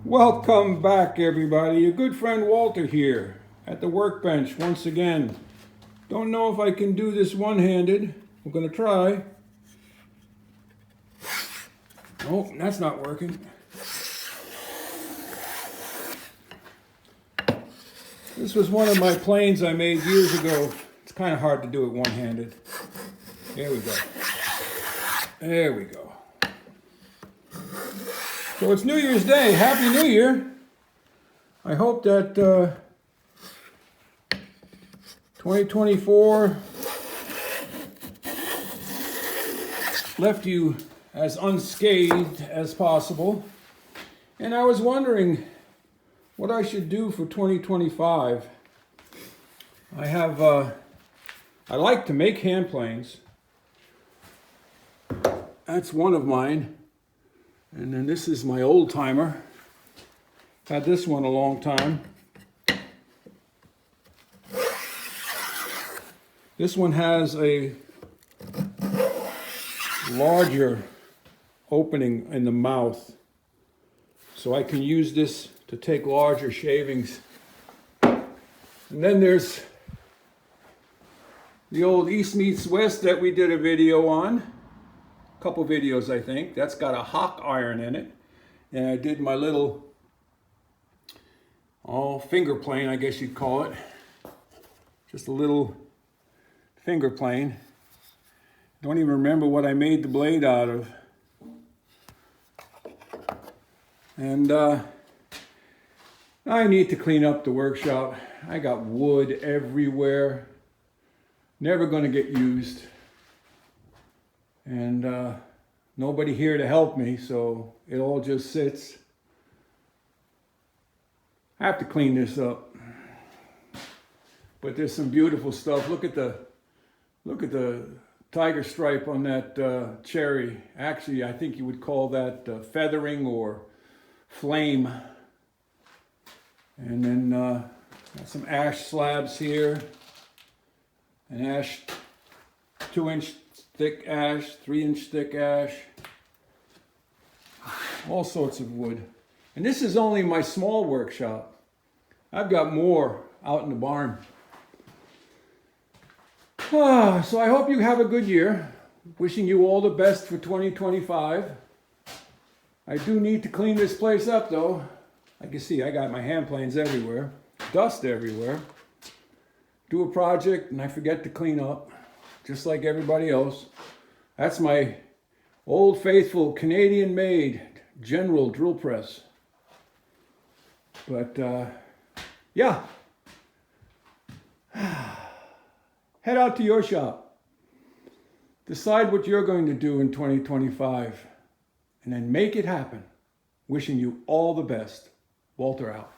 Welcome back, everybody. Your good friend Walter here at the workbench once again. Don't know if I can do this one-handed. We're going to try. Oh, that's not working. This was one of my planes I made years ago. It's kind of hard to do it one-handed. There we go. There we go. So it's New Year's Day. Happy New Year. I hope that 2024 left you as unscathed as possible. And I was wondering what I should do for 2025. I like to make hand planes. That's one of mine. And then this is my old timer. Had this one a long time. This one has a larger opening in the mouth, so I can use this to take larger shavings. And then there's the old East Meets West that we did a video on. Couple videos, I think. That's got a hawk iron in it. And I did my little finger plane, I guess you'd call it. Just a little finger plane. Don't even remember what I made the blade out of. And I need to clean up the workshop. I got wood everywhere. Never going to get used. And nobody here to help me, so it all just sits. I have to clean this up. But there's some beautiful stuff. Look at the tiger stripe on that cherry. Actually, I think you would call that feathering or flame. And then got some ash slabs here. An ash 2-inch thick ash, 3-inch thick ash, all sorts of wood. And this is only my small workshop. I've got more out in the barn. So I hope you have a good year. Wishing you all the best for 2025. I do need to clean this place up though. Like you see, I got my hand planes everywhere, dust everywhere. Do a project and I forget to clean up. Just like everybody else. That's my old faithful Canadian-made General drill press. But yeah, head out to your shop. Decide what you're going to do in 2025 and then make it happen. Wishing you all the best. Walter out.